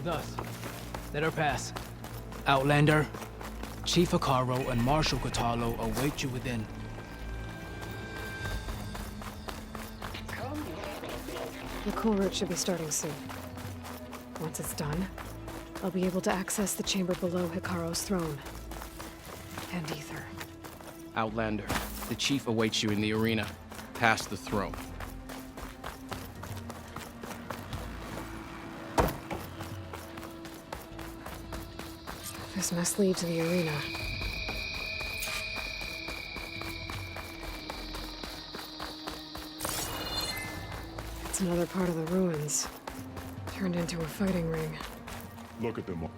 with us. Let her pass. Outlander, Chief Hikaru and Marshal Kotallo await you within. The cool route should be starting soon. Once it's done, I'll be able to access the chamber below Hikaru's throne. And Ether. Outlander, the chief awaits you in the arena, past the throne. This must lead to the arena. It's another part of the ruins. Turned into a fighting ring. Look at them all.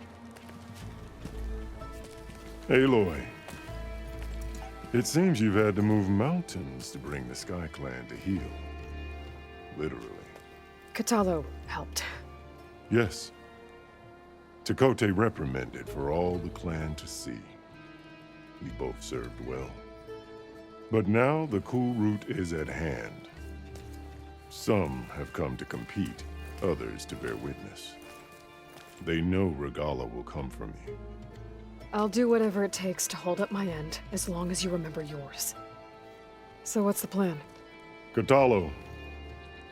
Aloy. It seems you've had to move mountains to bring the Sky Clan to heel. Literally. Kotallo helped. Yes. Tekote reprimanded for all the clan to see. We both served well. But now the cool route is at hand. Some have come to compete, others to bear witness. They know Regala will come for me. I'll do whatever it takes to hold up my end, as long as you remember yours. So what's the plan? Kotallo.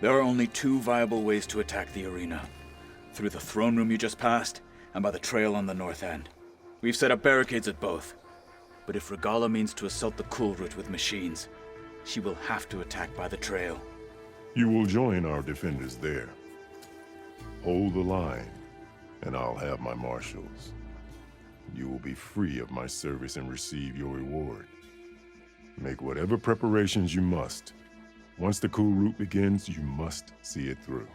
There are only two viable ways to attack the arena. Through the throne room you just passed, and by the trail on the north end. We've set up barricades at both. But if Regala means to assault the cool route with machines, she will have to attack by the trail. You will join our defenders there. Hold the line, and I'll have my marshals. You will be free of my service and receive your reward. Make whatever preparations you must. Once the cool route begins, you must see it through.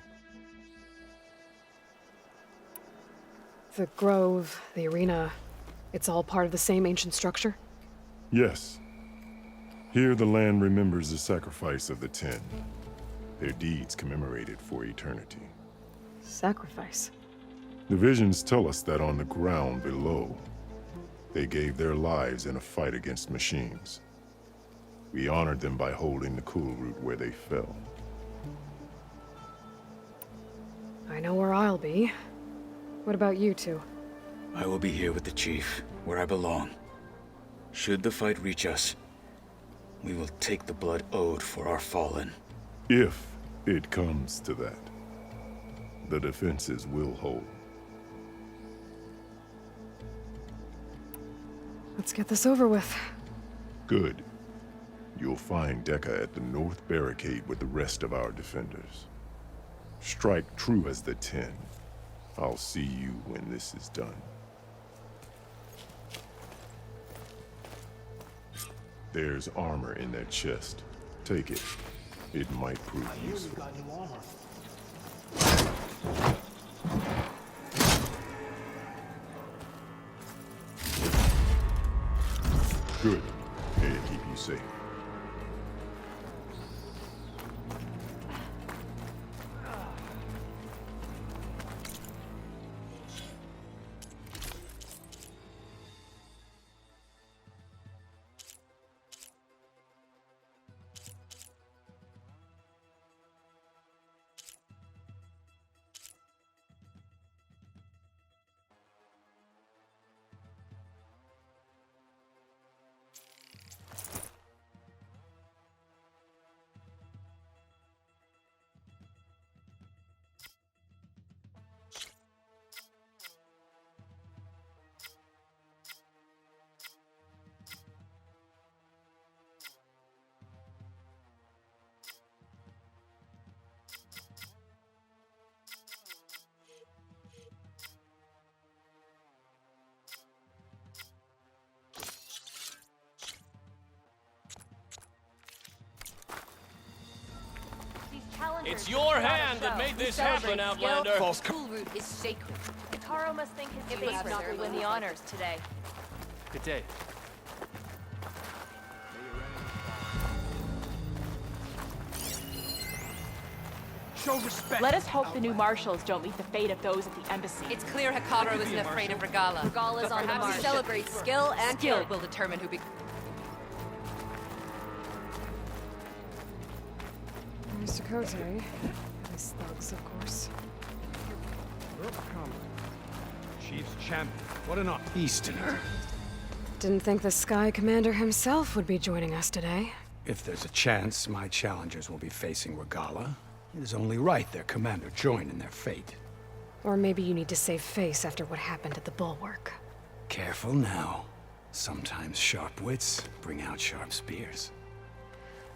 The grove, the arena, it's all part of the same ancient structure? Yes. Here the land remembers the sacrifice of the Ten. Their deeds commemorated for eternity. Sacrifice? The visions tell us that on the ground below, they gave their lives in a fight against machines. We honored them by holding the cool route where they fell. I know where I'll be. What about you two? I will be here with the chief, where I belong. Should the fight reach us, we will take the blood owed for our fallen. If it comes to that, the defenses will hold. Let's get this over with. Good. You'll find Dekka at the north barricade with the rest of our defenders. Strike true as the Ten. I'll see you when this is done. There's armor in that chest. Take it. It might prove useful. Good. May it keep you safe. It's your hand that made this happen, Outlander. False cool route is sacred. Hikaru must think his favorite will win the honors today. Good day. Show respect. Let us hope the new marshals don't meet the fate of those at the embassy. It's clear Hikaru isn't afraid of Regala. Regala's on the Perhaps he march. celebrates skill and Skill. guilt will determine who becomes. Mr. Kote. These thugs, of course. Chief's champion. What an Easterner. Didn't think the Sky Commander himself would be joining us today. If there's a chance my challengers will be facing Regala, it is only right their commander join in their fate. Or maybe you need to save face after what happened at the Bulwark. Careful now. Sometimes sharp wits bring out sharp spears.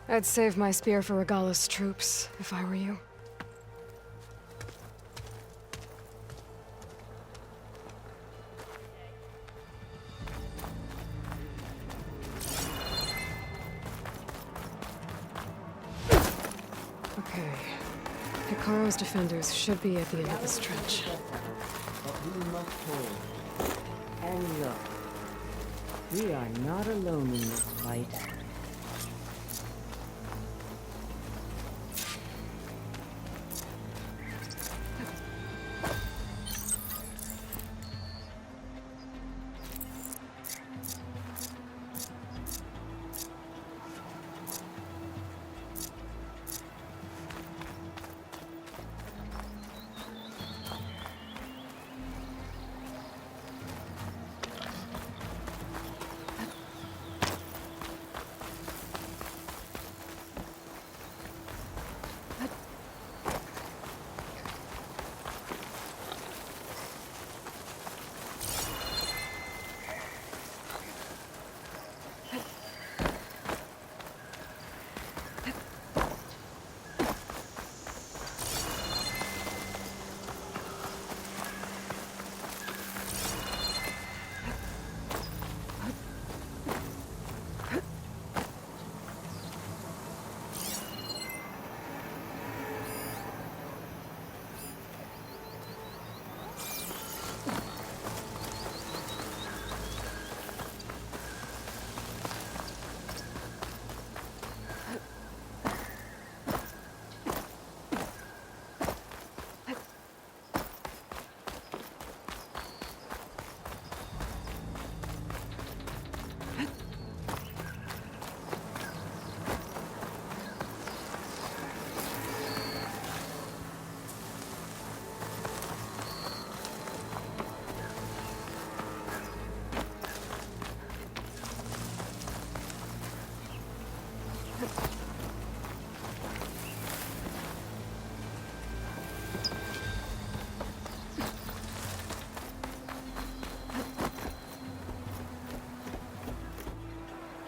I'd save my spear for Regala's troops, if I were you. Okay. Hikaro's defenders should be at the end of this trench. But we must hold. And look, we are not alone in this fight.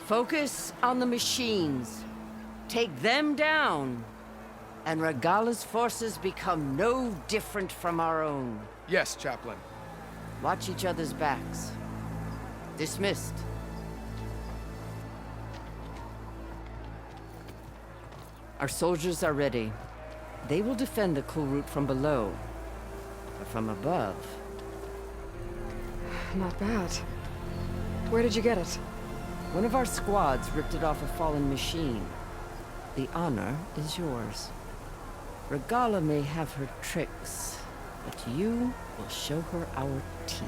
Focus on the machines. Take them down. And Regala's forces become no different from our own. Yes, Chaplain. Watch each other's backs. Dismissed. Our soldiers are ready. They will defend the cool route from below. But from above... Not bad. Where did you get it? One of our squads ripped it off a fallen machine. The honor is yours. Regala may have her tricks, but you will show her our teeth.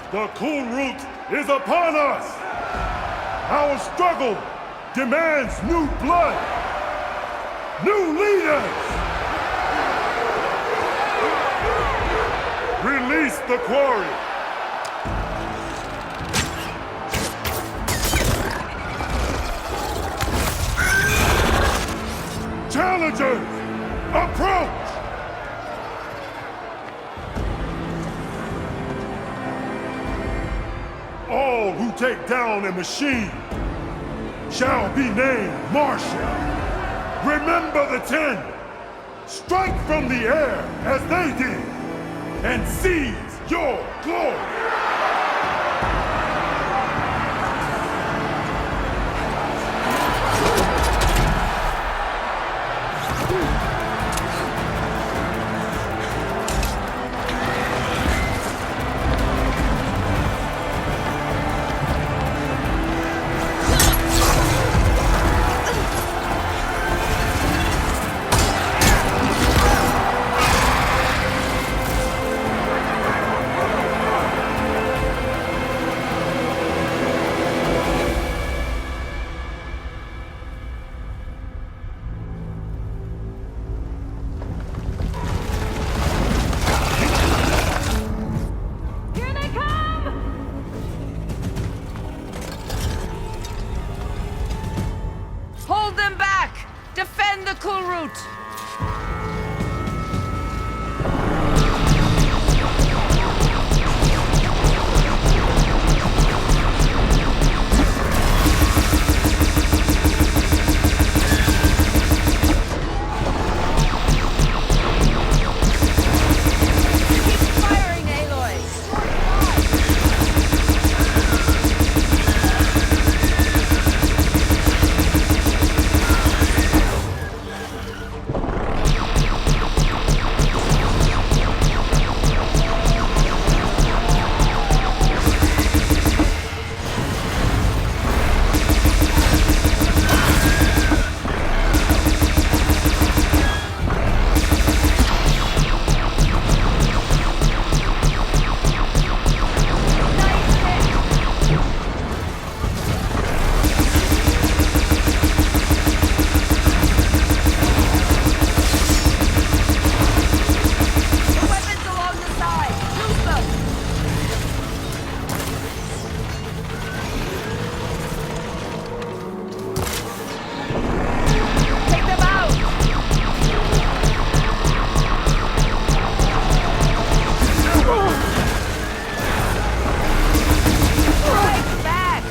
The cool route is upon us! Our struggle demands new blood! New leaders! Release the quarry! Challengers, approach! All who take down a machine shall be named Marshal. Remember the 10. Strike from the air as they did and seize your glory. out! Firing, Aloy! Weapons along the side! Use them! Take them out! Right back!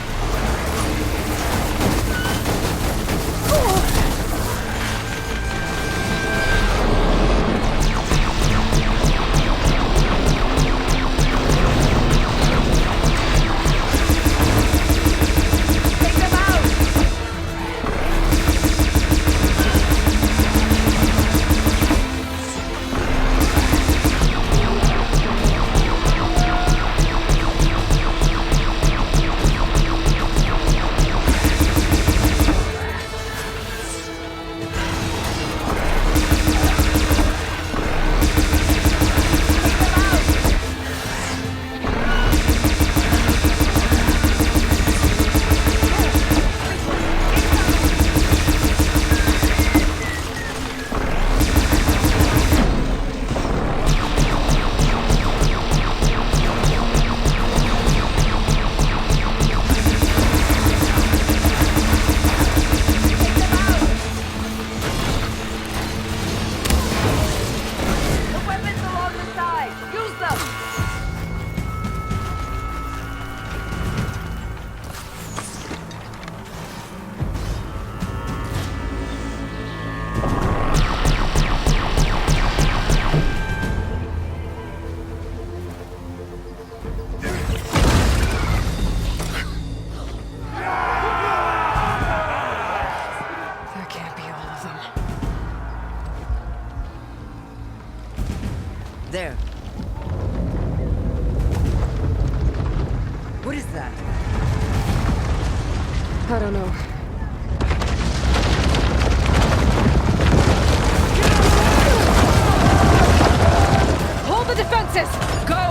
Take them out! The weapons along the side! Use them! There can't be all of them. There. What is that? I don't know. Hold the defenses! Go!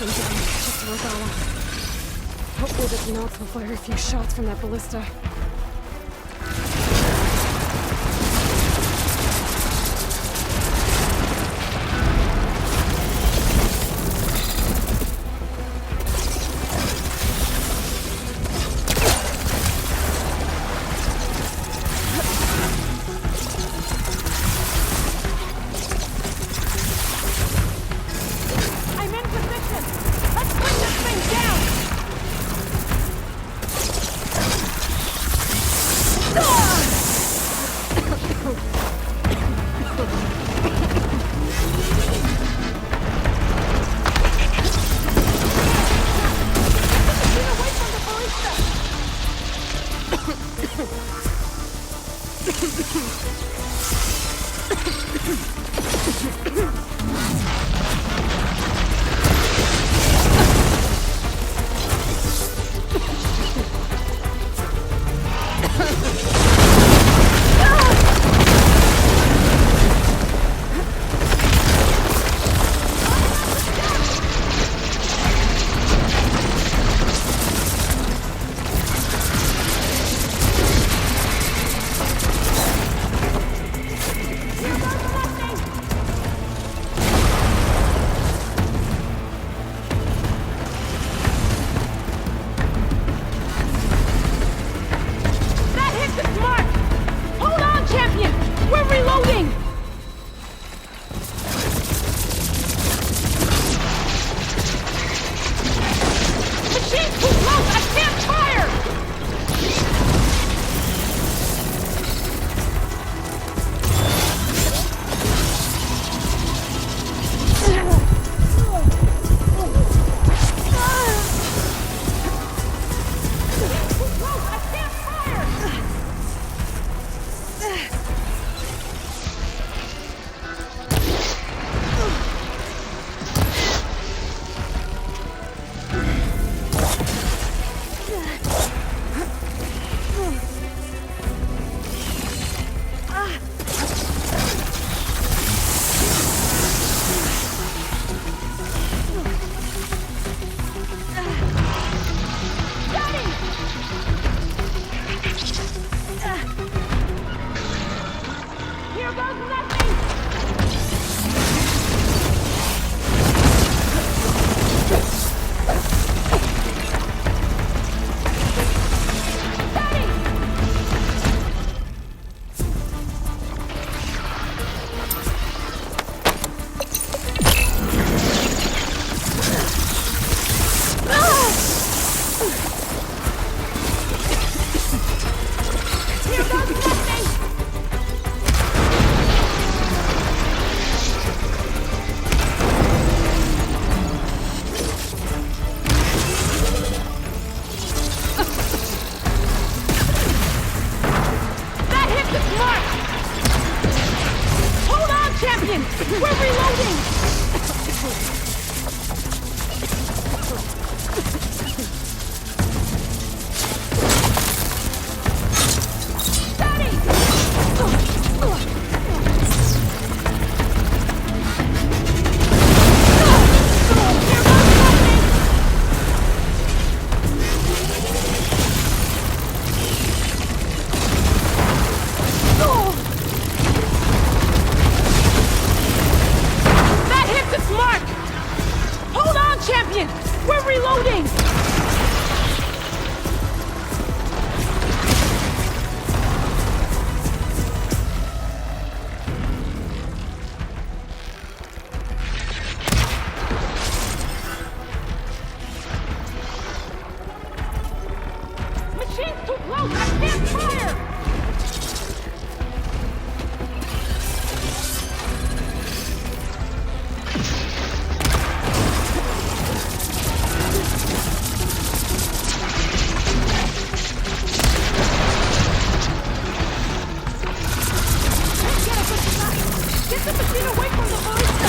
And down, just to Regala. Hopefully this knots will fire a few shots from that ballista. I'm in position! Let's bring this thing down! Get away from the ballista! That hits its mark! Hold on, champion! We're reloading! Machine's too close! I can't fire! Too close! I can't fire! Here goes nothing! Here goes nothing! That hits its mark! Hold on, champion! We're reloading! Daddy! Here goes nothing! That hits its mark! Hold on, champion! We're reloading! Machine's too close! I can't fire! Get the machine away from the ballista!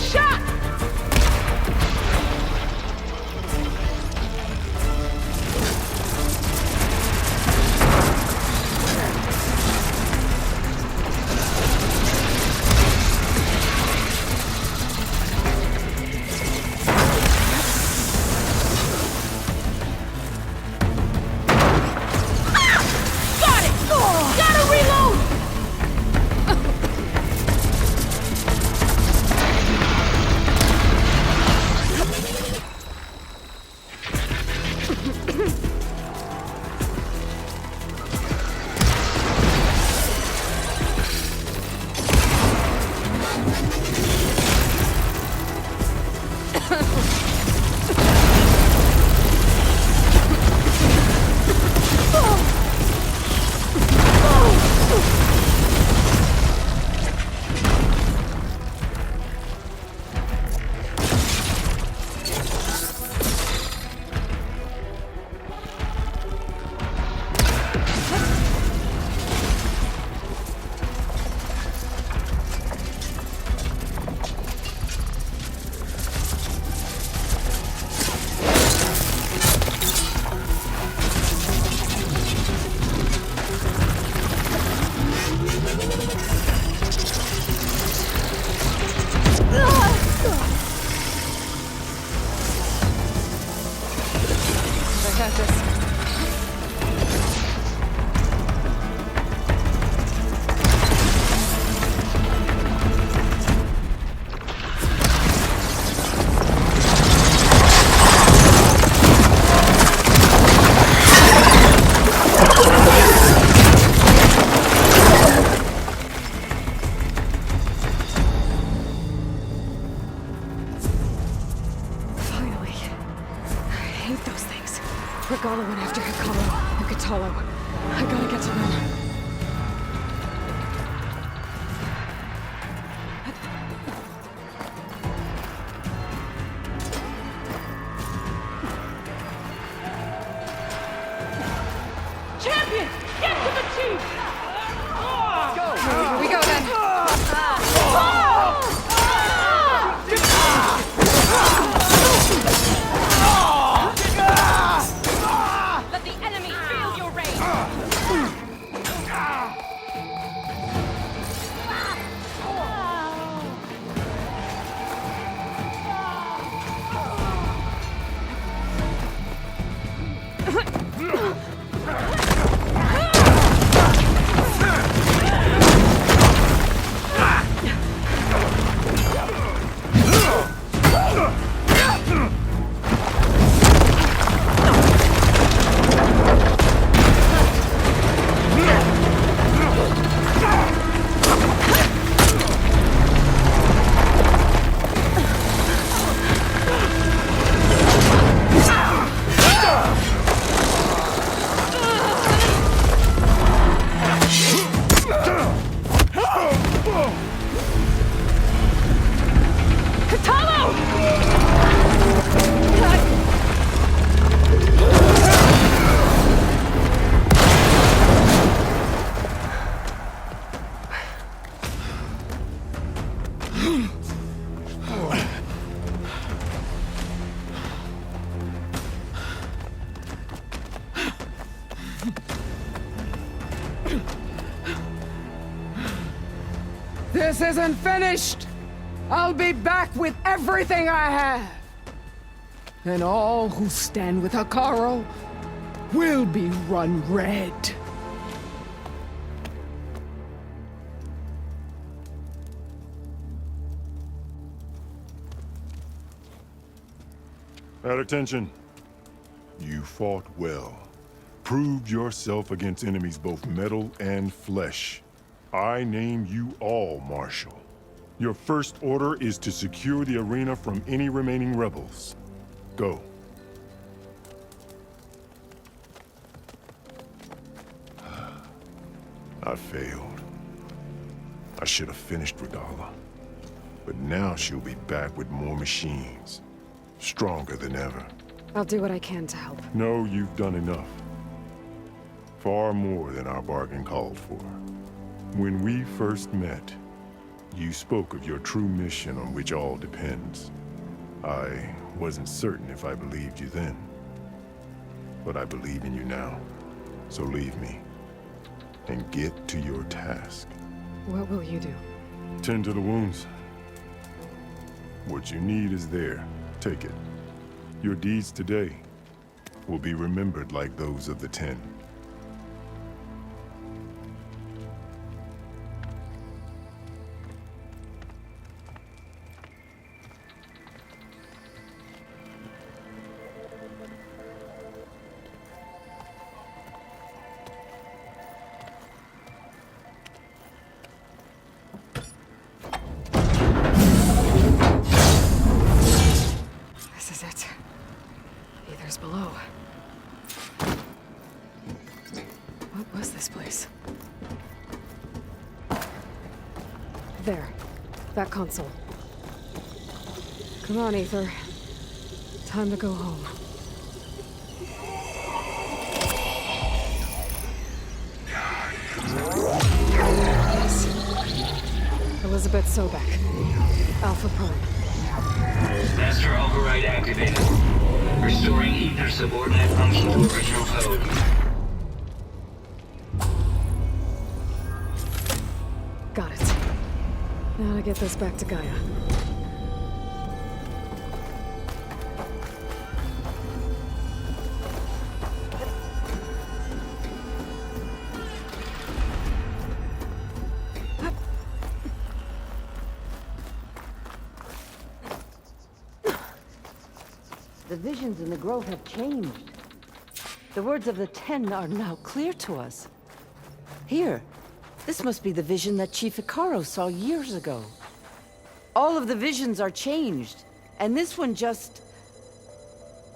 shot! Got it! Gotta reload! I got this. Finally. I hate those things. Regala went after Hikaru and Katalo. I gotta get to them. Champion! Get to the chief! Here we go then. Let the enemy feel your rage! This isn't finished! I'll be back with everything I have! And all who stand with Hikaru will be run red. At attention. You fought well. Proved yourself against enemies both metal and flesh. I name you all Marshal. Your first order is to secure the arena from any remaining rebels. Go. I failed. I should have finished Regala. But now she'll be back with more machines. Stronger than ever. I'll do what I can to help. No, you've done enough. Far more than our bargain called for. When we first met, You spoke of your true mission on which all depends. I wasn't certain if I believed you then. But I believe in you now. So leave me. And get to your task. What will you do? Tend to the wounds. What you need is there. Take it. Your deeds today will be remembered like those of the 10. This is it. Aether's below. What was this place? There. That console. Come on, Aether. Time to go home. Yes. Elizabeth Sobek. Alpha Prime. Master override activated. Restoring Aether's subordinate function to original code. Got it. Now to get this back to Gaia. The visions in the grove have changed. The words of the 10 are now clear to us. Here, this must be the vision that Chief Hikaru saw years ago. All of the visions are changed, and this one just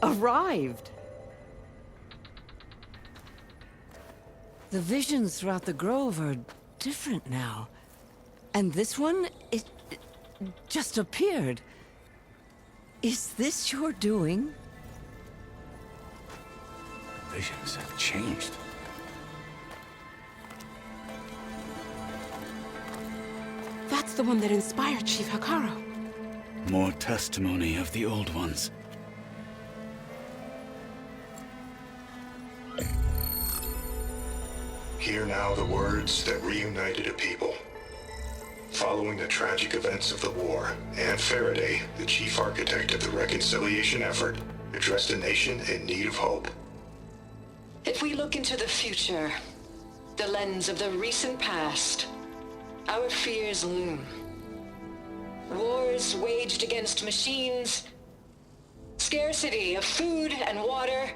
arrived. The visions throughout the grove are different now. And this one, it just appeared. Is this your doing? Visions have changed. That's the one that inspired Chief Hikaru. More testimony of the old ones. Hear now the words that reunited a people. Following the tragic events of the war, Anne Faraday, the chief architect of the reconciliation effort, addressed a nation in need of hope. If we look into the future, the lens of the recent past, our fears loom. Wars waged against machines, scarcity of food and water,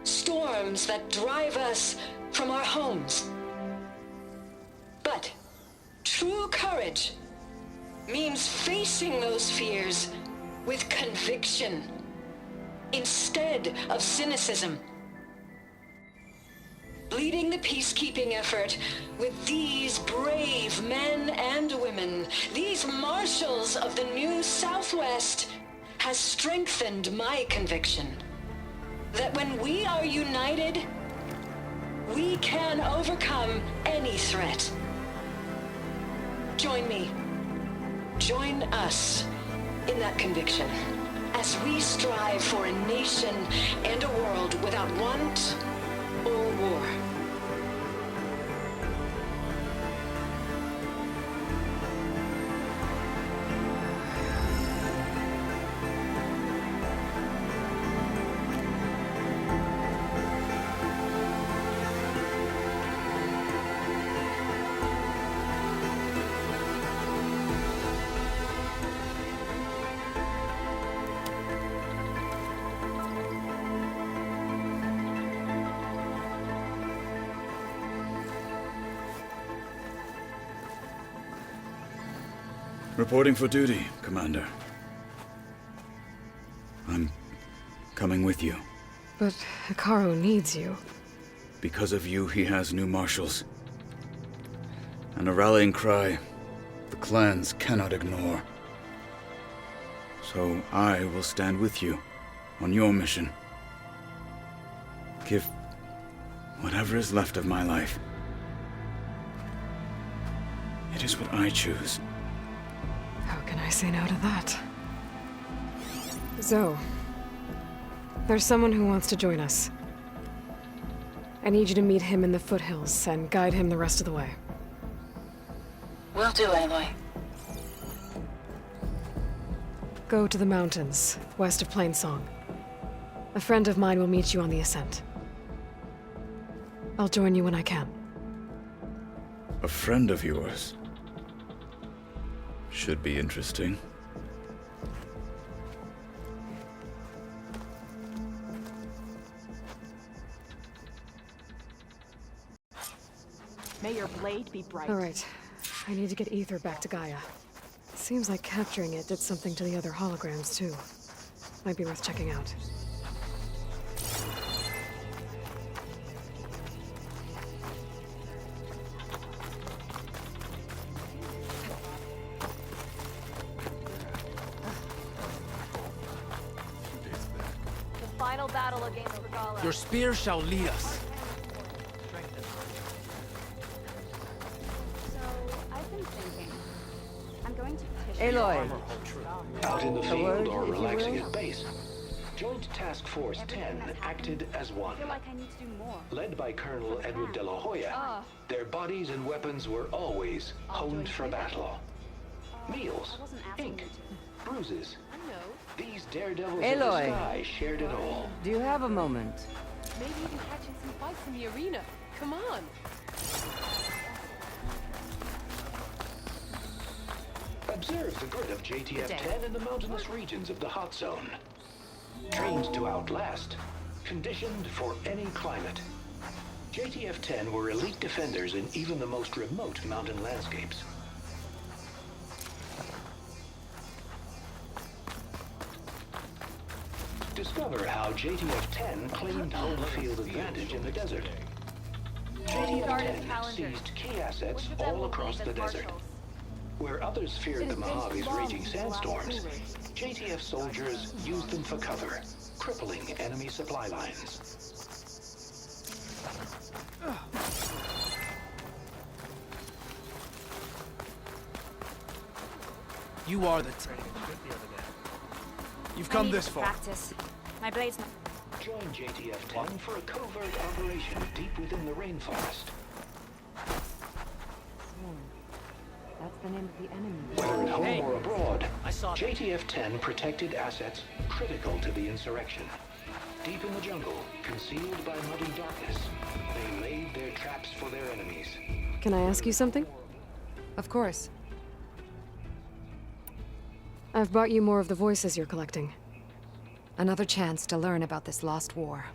storms that drive us from our homes. But true courage means facing those fears with conviction instead of cynicism. Leading the peacekeeping effort with these brave men and women, these marshals of the new Southwest, has strengthened my conviction that when we are united, we can overcome any threat. Join me. Join us in that conviction as we strive for a nation and a world without want or war. Reporting for duty, Commander. I'm coming with you. But Hikaru needs you. Because of you, he has new marshals. And a rallying cry the clans cannot ignore. So I will stand with you on your mission. Give whatever is left of my life It is what I choose. How can I say no to that? Zoe, there's someone who wants to join us. I need you to meet him in the foothills and guide him the rest of the way. Will do, Aloy. Go to the mountains, west of Plainsong. A friend of mine will meet you on the ascent. I'll join you when I can. A friend of yours? Should be interesting. May your blade be bright. All right. I need to get Ether back to Gaia. Seems like capturing it did something to the other holograms, too. Might be worth checking out. The final battle against Regala. Your spear shall lead us. I've been thinking. I'm going to petition Aloy. Out in the A field word, or if you relaxing will? at base, Joint Task Force 10 acted as one. I feel like I need to do more. Led by Colonel Edward de la Hoya, their bodies and weapons were always honed for battle. Meals, ink, bruises. These daredevils of the Aloy. sky shared it all. Do you have a moment? Maybe even catching some fights in the arena. Come on. Observe the grit of JTF-10 in the mountainous regions of the hot zone. Trained to outlast, conditioned for any climate. JTF-10 were elite defenders in even the most remote mountain landscapes. Discover how JTF-10 claimed home field advantage in the desert. JTF-10 seized key assets all across the desert. Where others feared the Mojave's raging sandstorms, JTF soldiers used them for cover, crippling enemy supply lines. You are the You've come this far. Practice. My blade's not. Join JTF-10 for a covert operation deep within the rainforest. That's the name of the enemy. Whether at home or abroad, JTF-10 protected assets critical to the insurrection. Deep in the jungle, concealed by muddy darkness, they laid their traps for their enemies. Can I ask you something? Of course. I've brought you more of the voices you're collecting. Another chance to learn about this lost war.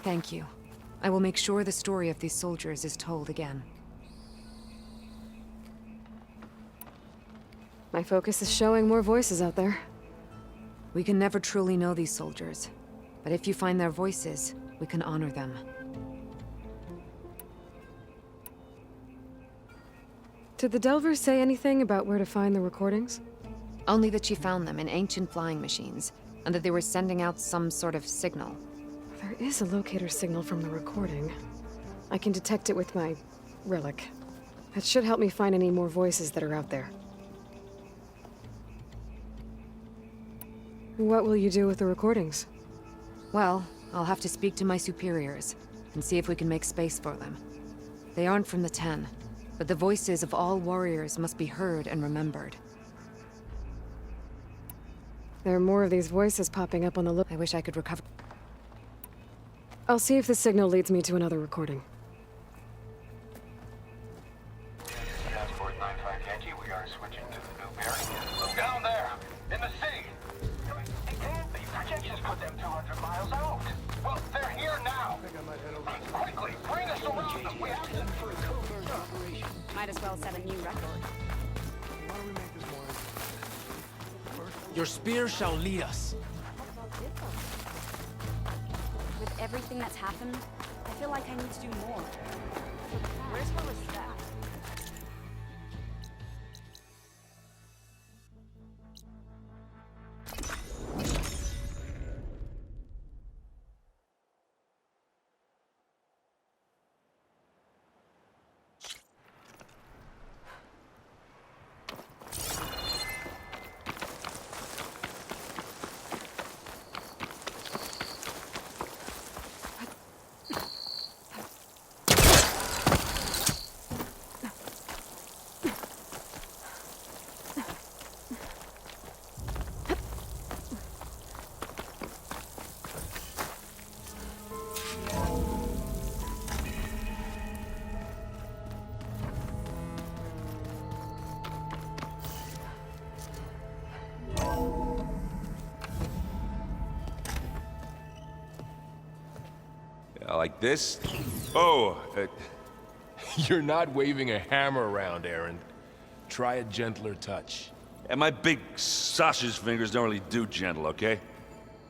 Thank you. I will make sure the story of these soldiers is told again. My focus is showing more voices out there. We can never truly know these soldiers, but if you find their voices, we can honor them. Did the Delvers say anything about where to find the recordings? Only that she found them in ancient flying machines, and that they were sending out some sort of signal. There is a locator signal from the recording. I can detect it with my relic. That should help me find any more voices that are out there. What will you do with the recordings? Well, I'll have to speak to my superiors, and see if we can make space for them. They aren't from the Ten, but the voices of all warriors must be heard and remembered. There are more of these voices popping up on the I wish I could recover. I'll see if the signal leads me to another recording. Transport 95 Yankee, we are switching to the new bearing. Down there, in the city. The projections put them 200 miles. I'll set a new record. Your spear shall lead us. With everything that's happened, I feel like I need to do more. Where's her respect? Like this? Oh, You're not waving a hammer around, Aaron. Try a gentler touch. and my big sausage fingers don't really do gentle, okay?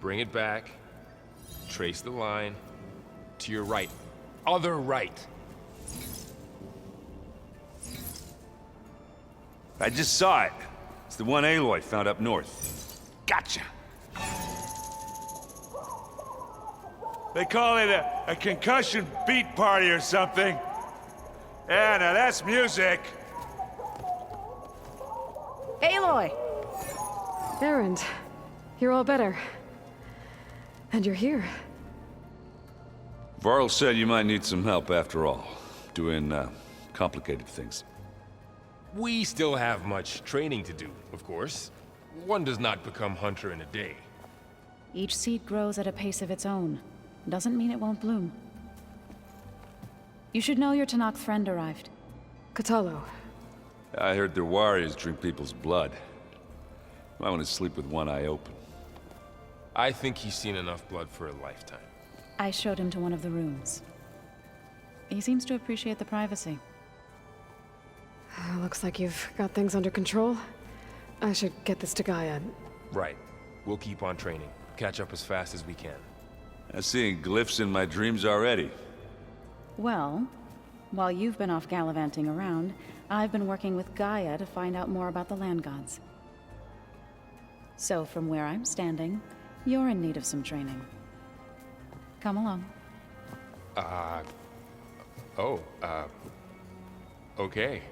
Bring it back. Trace the line. To your right. Other right. I just saw it. It's the one Aloy found up north. Gotcha. They call it a concussion beat party or something. Yeah, now that's music. Aloy! Erend, you're all better. And you're here. Varl said you might need some help after all. Doing, complicated things. We still have much training to do, of course. One does not become hunter in a day. Each seed grows at a pace of its own. Doesn't mean it won't bloom. You should know your Tanakh friend arrived. Kotallo. I heard their warriors drink people's blood. I want to sleep with one eye open. I think he's seen enough blood for a lifetime. I showed him to one of the rooms. He seems to appreciate the privacy. Looks like you've got things under control. I should get this to Gaia. Right. We'll keep on training. Catch up as fast as we can. I'm seeing glyphs in my dreams already. Well, while you've been off gallivanting around, I've been working with Gaia to find out more about the land gods. So from where I'm standing, you're in need of some training. Come along. Okay.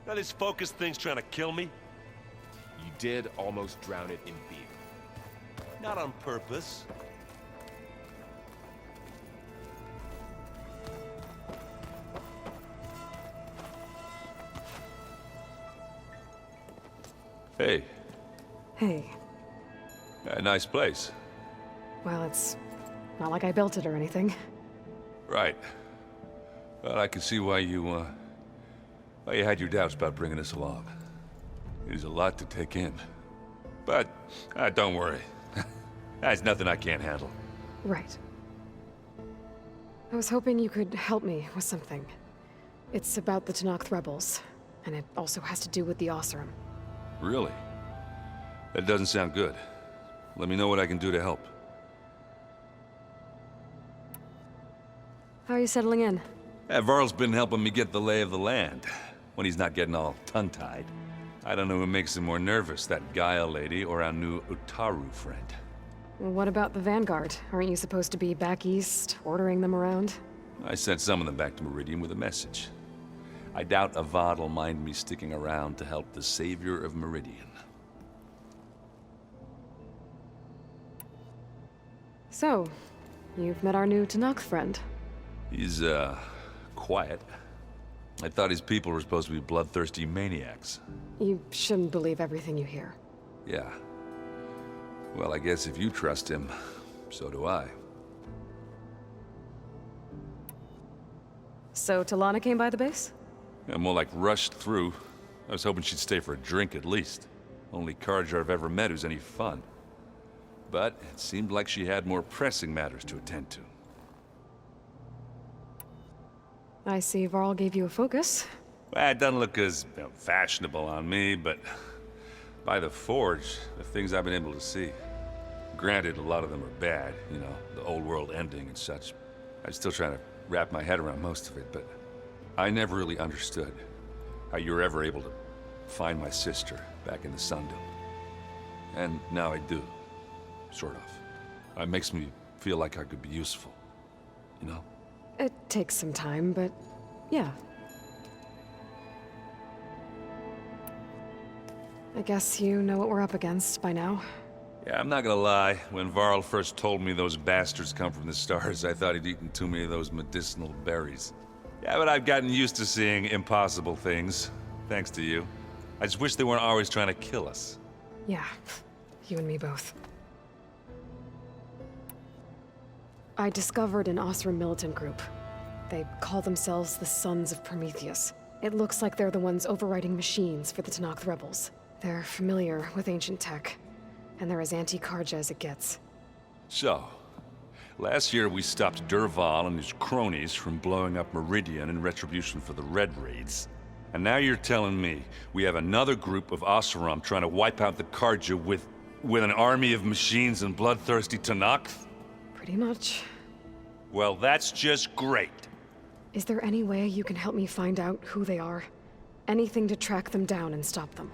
Now this focus thing's trying to kill me? You did almost drown it in beer. Not on purpose. Hey. Hey. Nice place. Well, it's not like I built it or anything. Right. Well, I can see why you had your doubts about bringing us along. It is a lot to take in. But, don't worry. That's nothing I can't handle. Right. I was hoping you could help me with something. It's about the Tanakh rebels, and it also has to do with the Oseram. Really? That doesn't sound good. Let me know what I can do to help. How are you settling in? Varl's been helping me get the lay of the land, when he's not getting all tongue-tied. I don't know who makes him more nervous, that Gaia lady or our new Utaru friend. What about the Vanguard? Aren't you supposed to be back east, ordering them around? I sent some of them back to Meridian with a message. I doubt Avad will mind me sticking around to help the savior of Meridian. So, you've met our new Tanakh friend. He's, quiet. I thought his people were supposed to be bloodthirsty maniacs. You shouldn't believe everything you hear. Yeah. Well, I guess if you trust him, so do I. So, Talana came by the base? Yeah, more like rushed through. I was hoping she'd stay for a drink at least. Only Carja I've ever met who's any fun. But it seemed like she had more pressing matters to attend to. I see Varl gave you a focus. Well, it doesn't look as fashionable on me, but by the Forge, the things I've been able to see. Granted, a lot of them are bad, you know, the old world ending and such. I'm still trying to wrap my head around most of it, but I never really understood how you were ever able to find my sister back in the Sundom. And now I do, sort of. It makes me feel like I could be useful, you know? It takes some time, but yeah. I guess you know what we're up against by now. Yeah, I'm not gonna lie. When Varl first told me those bastards come from the stars, I thought he'd eaten too many of those medicinal berries. Yeah, but I've gotten used to seeing impossible things, thanks to you. I just wish they weren't always trying to kill us. Yeah, you and me both. I discovered an Osram militant group. They call themselves the Sons of Prometheus. It looks like they're the ones overriding machines for the Tenakth rebels. They're familiar with ancient tech, and they're as anti-Carja as it gets. So, last year we stopped Durval and his cronies from blowing up Meridian in retribution for the Red Raids. And now you're telling me we have another group of Oseram trying to wipe out the Carja with an army of machines and bloodthirsty Tenakth? Pretty much. Well, that's just great. Is there any way you can help me find out who they are? Anything to track them down and stop them?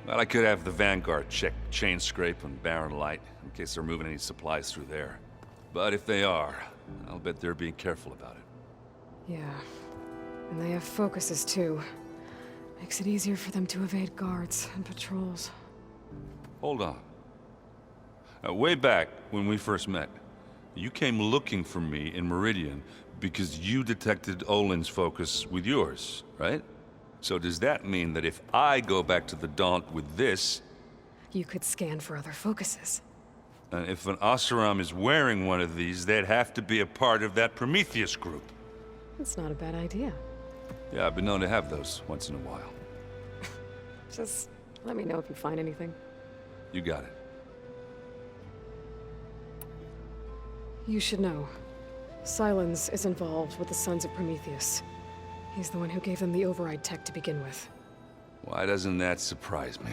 Well, I could have the Vanguard check Chain Scrape and Barren Light, in case they're moving any supplies through there. But if they are, I'll bet they're being careful about it. Yeah. And they have focuses, too. Makes it easier for them to evade guards and patrols. Hold on. Way back, when we first met, you came looking for me in Meridian because you detected Olin's focus with yours, right? So does that mean that if I go back to the Daunt with this... You could scan for other focuses. And if an Oseram is wearing one of these, they'd have to be a part of that Prometheus group. That's not a bad idea. Yeah, I've been known to have those once in a while. Just let me know if you find anything. You got it. You should know. Silence is involved with the Sons of Prometheus. He's the one who gave them the override tech to begin with. Why doesn't that surprise me?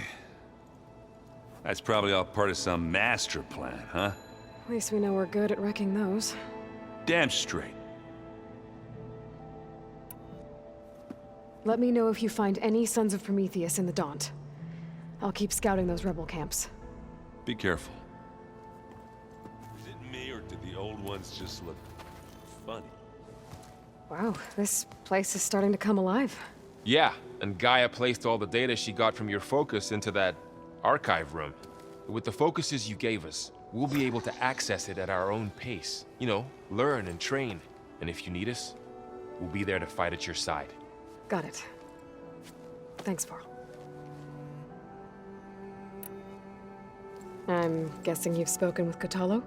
That's probably all part of some master plan, huh? At least we know we're good at wrecking those. Damn straight. Let me know if you find any Sons of Prometheus in the Daunt. I'll keep scouting those rebel camps. Be careful. Is it me, or did the old ones just look funny? Wow, this place is starting to come alive. Yeah, and Gaia placed all the data she got from your focus into that archive room. With the focuses you gave us, we'll be able to access it at our own pace. You know, learn and train. And if you need us, we'll be there to fight at your side. Got it. Thanks, Varl. I'm guessing you've spoken with Kotallo?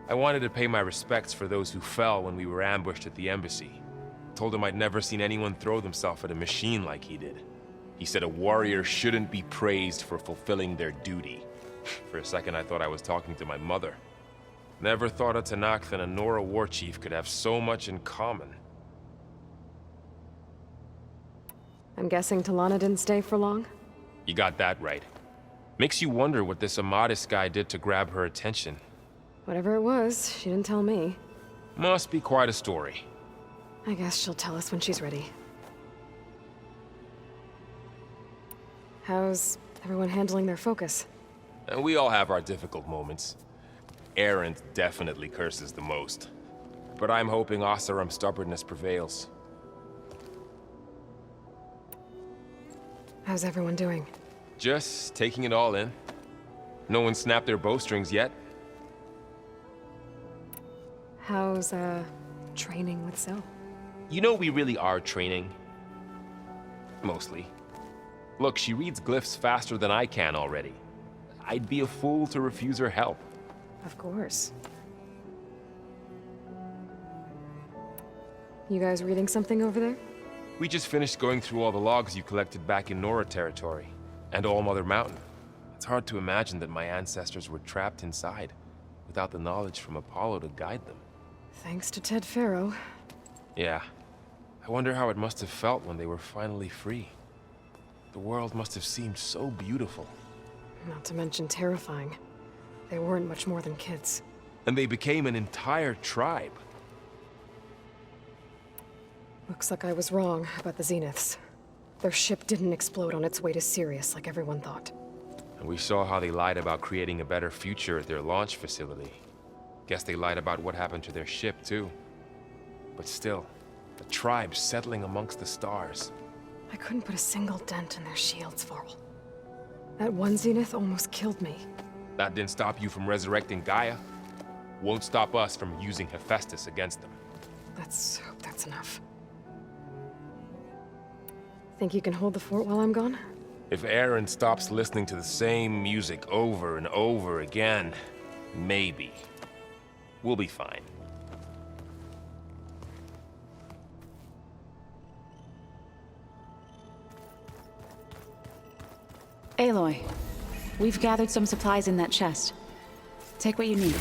I wanted to pay my respects for those who fell when we were ambushed at the embassy. Told him I'd never seen anyone throw themselves at a machine like he did. He said a warrior shouldn't be praised for fulfilling their duty. For a second I thought I was talking to my mother. Never thought a Tenakth and a Nora war chief could have so much in common. I'm guessing Talana didn't stay for long? You got that right. Makes you wonder what this Amadis guy did to grab her attention. Whatever it was, she didn't tell me. Must be quite a story. I guess she'll tell us when she's ready. How's everyone handling their focus? And we all have our difficult moments. Errant definitely curses the most. But I'm hoping Oseram's stubbornness prevails. How's everyone doing? Just taking it all in. No one snapped their bowstrings yet. How's, training with Zoe? You know we really are training. Mostly. Look, she reads glyphs faster than I can already. I'd be a fool to refuse her help. Of course. You guys reading something over there? We just finished going through all the logs you collected back in Nora territory. And All Mother Mountain. It's hard to imagine that my ancestors were trapped inside, without the knowledge from Apollo to guide them. Thanks to Ted Faro. Yeah. I wonder how it must have felt when they were finally free. The world must have seemed so beautiful. Not to mention terrifying. They weren't much more than kids. And they became an entire tribe. Looks like I was wrong about the Zeniths. Their ship didn't explode on its way to Sirius like everyone thought. And we saw how they lied about creating a better future at their launch facility. Guess they lied about what happened to their ship, too. But still, the tribe settling amongst the stars. I couldn't put a single dent in their shields, Varl. That one Zenith almost killed me. That didn't stop you from resurrecting Gaia. Won't stop us from using Hephaestus against them. Let's hope that's enough. Think you can hold the fort while I'm gone? If Aaron stops listening to the same music over and over again, maybe. We'll be fine. Aloy, we've gathered some supplies in that chest. Take what you need.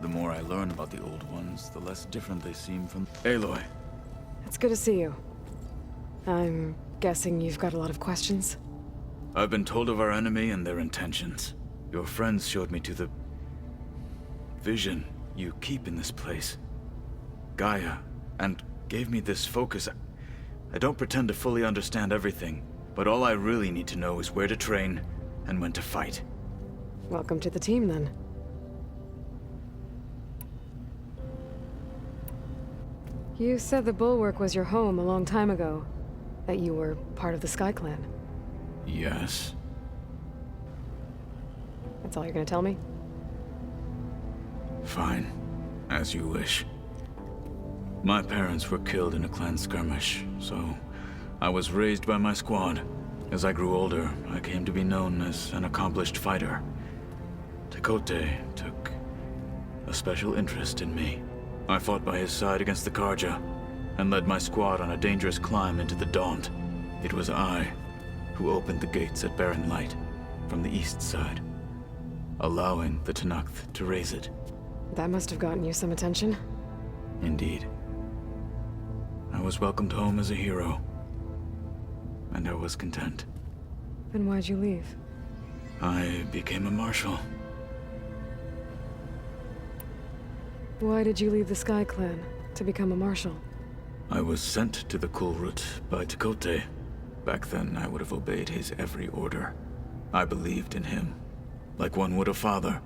The more I learn about the Old Ones, the less different they seem from Aloy. It's good to see you. I'm guessing you've got a lot of questions? I've been told of our enemy and their intentions. Your friends showed me to the vision you keep in this place, Gaia, and gave me this focus. I don't pretend to fully understand everything, but all I really need to know is where to train and when to fight. Welcome to the team, then. You said the Bulwark was your home a long time ago. That you were part of the Sky Clan. Yes. That's all you're gonna tell me? Fine. As you wish. My parents were killed in a clan skirmish, so I was raised by my squad. As I grew older, I came to be known as an accomplished fighter. Tekote took a special interest in me. I fought by his side against the Karja, and led my squad on a dangerous climb into the Daunt. It was I who opened the gates at Barren Light from the east side, allowing the Tenakth to raise it. That must have gotten you some attention. Indeed. I was welcomed home as a hero, and I was content. Then why'd you leave? I became a marshal. Why did you leave the Sky Clan to become a marshal? I was sent to the Kulrut by Tekote. Back then, I would have obeyed his every order. I believed in him, like one would a father.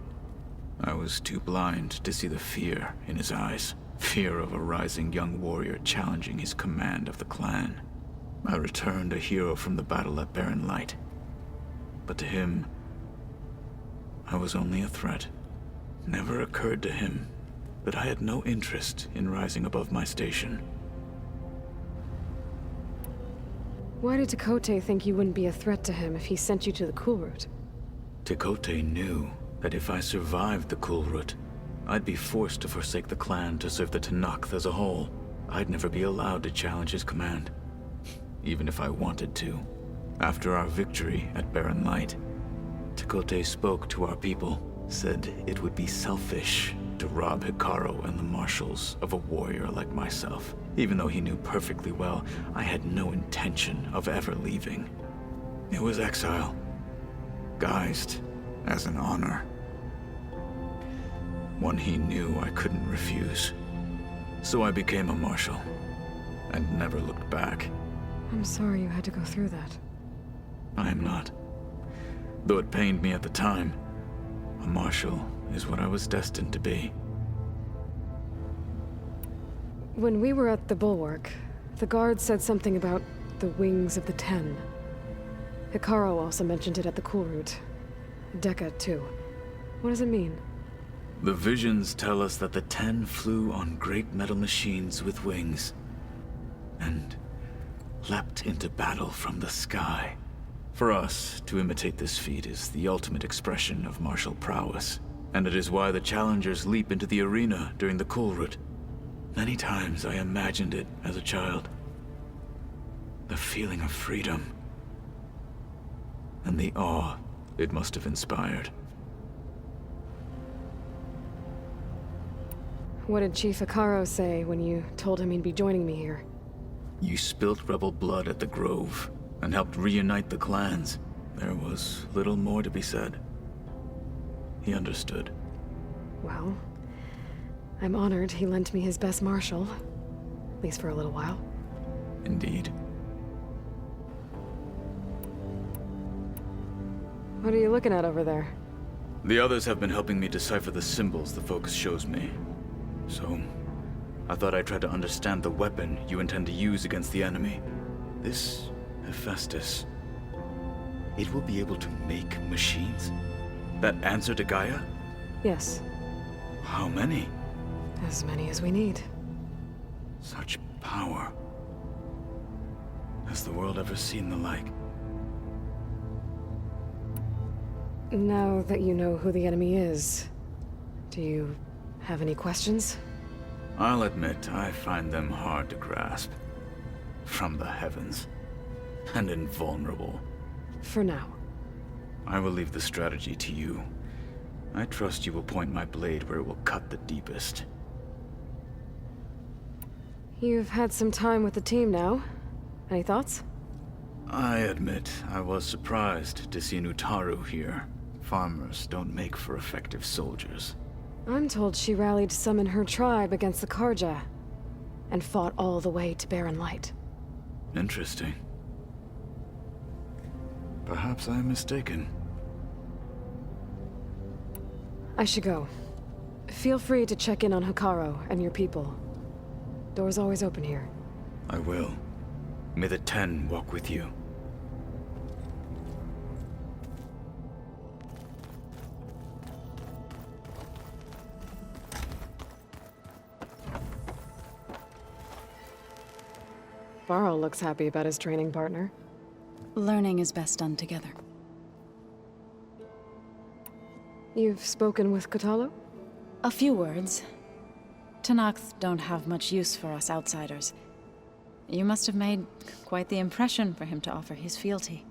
I was too blind to see the fear in his eyes. Fear of a rising young warrior challenging his command of the clan. I returned a hero from the battle at Barren Light. But to him, I was only a threat. Never occurred to him that I had no interest in rising above my station. Why did Tekote think you wouldn't be a threat to him if he sent you to the Kulrut? Tekote knew that if I survived the Kulrut, I'd be forced to forsake the clan to serve the Tenakth as a whole. I'd never be allowed to challenge his command, even if I wanted to. After our victory at Barren Light, Tekote spoke to our people, said it would be selfish to rob Hikaru and the marshals of a warrior like myself, even though he knew perfectly well I had no intention of ever leaving. It was exile, guised as an honor. One he knew I couldn't refuse. So I became a marshal, and never looked back. I'm sorry you had to go through that. I am not. Though it pained me at the time, a marshal is what I was destined to be. When we were at the Bulwark, the guard said something about the Wings of the Ten. Hikaru also mentioned it at the Kulrut. Dekka, too. What does it mean? The visions tell us that the Ten flew on great metal machines with wings, and leapt into battle from the sky. For us, to imitate this feat is the ultimate expression of martial prowess, and it is why the challengers leap into the arena during the Kulrut. Many times I imagined it as a child. The feeling of freedom. And the awe it must have inspired. What did Chief Hikaru say when you told him he'd be joining me here? You spilt rebel blood at the Grove and helped reunite the clans. There was little more to be said. He understood. Well, I'm honored he lent me his best marshal. At least for a little while. Indeed. What are you looking at over there? The others have been helping me decipher the symbols the Focus shows me. So, I thought I'd try to understand the weapon you intend to use against the enemy. This Hephaestus, it will be able to make machines? That answer to Gaia? Yes. How many? As many as we need. Such power. Has the world ever seen the like? Now that you know who the enemy is, do you have any questions? I'll admit, I find them hard to grasp. From the heavens. And invulnerable. For now. I will leave the strategy to you. I trust you will point my blade where it will cut the deepest. You've had some time with the team now. Any thoughts? I admit, I was surprised to see an Utaru here. Farmers don't make for effective soldiers. I'm told she rallied some in her tribe against the Karja, and fought all the way to Barren Light. Interesting. Perhaps I am mistaken. I should go. Feel free to check in on Hikaru and your people. Door's always open here. I will. May the 10 walk with you. Varl looks happy about his training partner. Learning is best done together. You've spoken with Kotallo? A few words. Tenakth don't have much use for us outsiders. You must have made quite the impression for him to offer his fealty.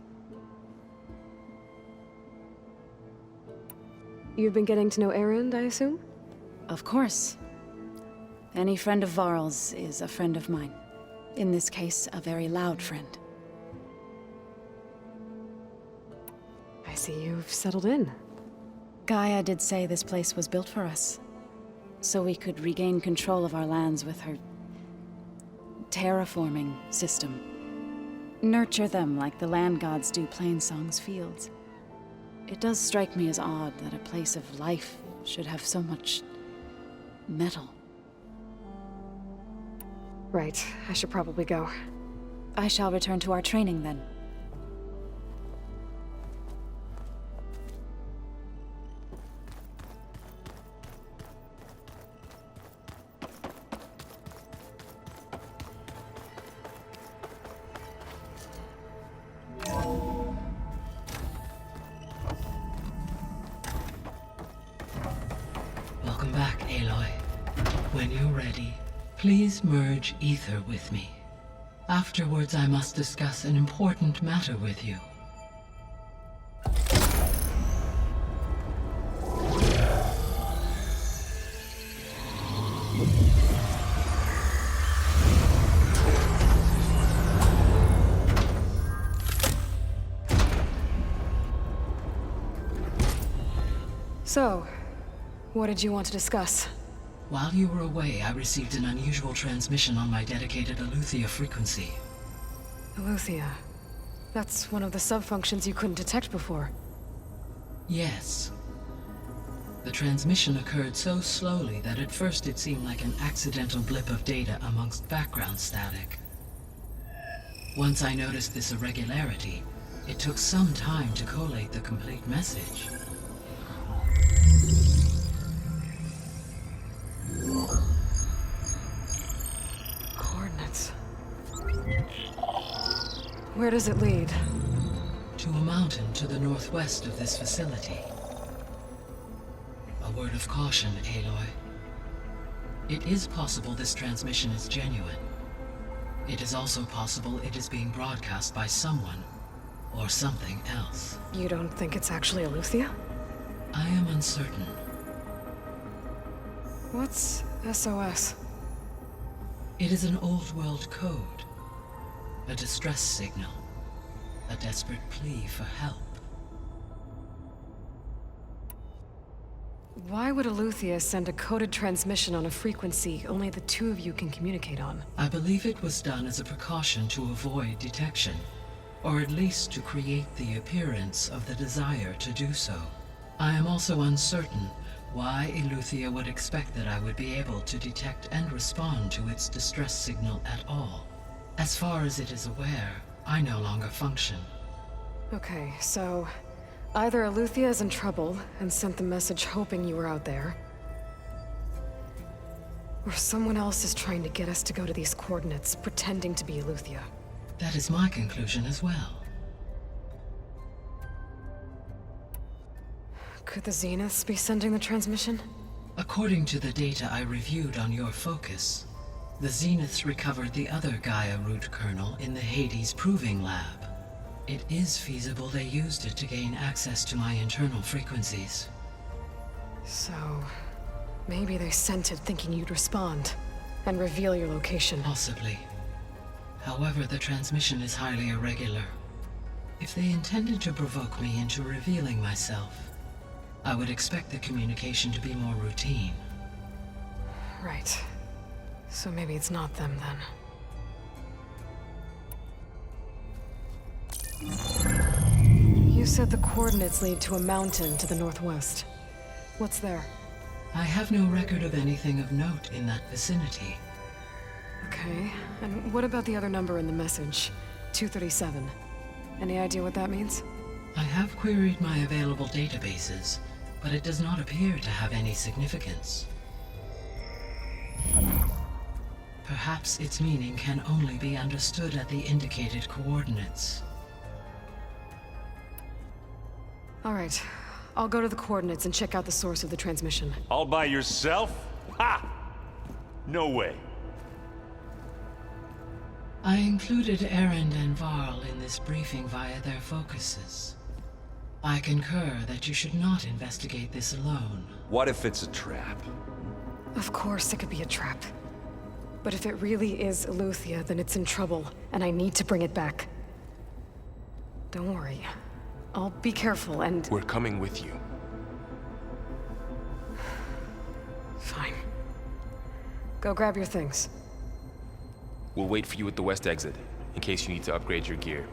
You've been getting to know Erend, I assume? Of course. Any friend of Varl's is a friend of mine. In this case, a very loud friend. I see you've settled in. Gaia did say this place was built for us, so we could regain control of our lands with her terraforming system. Nurture them like the land gods do Plainsong's fields. It does strike me as odd that a place of life should have so much metal. Right, I should probably go. I shall return to our training then. Welcome back, Aloy. When you're ready, please merge ether with me. Afterwards, I must discuss an important matter with you. So, what did you want to discuss? While you were away, I received an unusual transmission on my dedicated Aletheia frequency. Aletheia. That's one of the sub-functions you couldn't detect before. Yes. The transmission occurred so slowly that at first it seemed like an accidental blip of data amongst background static. Once I noticed this irregularity, it took some time to collate the complete message. Coordinates. Where does it lead? To a mountain to the northwest of this facility. A word of caution, Aloy. It is possible this transmission is genuine. It is also possible it is being broadcast by someone or something else. You don't think it's actually Eleuthia? I am uncertain. What's SOS? It is an old world code. A distress signal. A desperate plea for help. Why would Eleuthia send a coded transmission on a frequency only the two of you can communicate on? I believe it was done as a precaution to avoid detection, or at least to create the appearance of the desire to do so. I am also uncertain why Eleuthia would expect that I would be able to detect and respond to its distress signal at all. As far as it is aware, I no longer function. Okay, so either Eleuthia is in trouble and sent the message hoping you were out there, or someone else is trying to get us to go to these coordinates, pretending to be Eleuthia. That is my conclusion as well. Could the Zeniths be sending the transmission? According to the data I reviewed on your focus, the Zeniths recovered the other Gaia root kernel in the Hades Proving Lab. It is feasible they used it to gain access to my internal frequencies. So, maybe they sent it thinking you'd respond and reveal your location. Possibly. However, the transmission is highly irregular. If they intended to provoke me into revealing myself, I would expect the communication to be more routine. Right. So maybe it's not them then. You said the coordinates lead to a mountain to the northwest. What's there? I have no record of anything of note in that vicinity. Okay, and what about the other number in the message? 237. Any idea what that means? I have queried my available databases, but it does not appear to have any significance. Perhaps its meaning can only be understood at the indicated coordinates. All right, I'll go to the coordinates and check out the source of the transmission. All by yourself? Ha! No way. I included Erend and Varl in this briefing via their focuses. I concur that you should not investigate this alone. What if it's a trap? Of course it could be a trap. But if it really is Eleuthia, then it's in trouble, and I need to bring it back. Don't worry. I'll be careful and... We're coming with you. Fine. Go grab your things. We'll wait for you at the west exit, in case you need to upgrade your gear.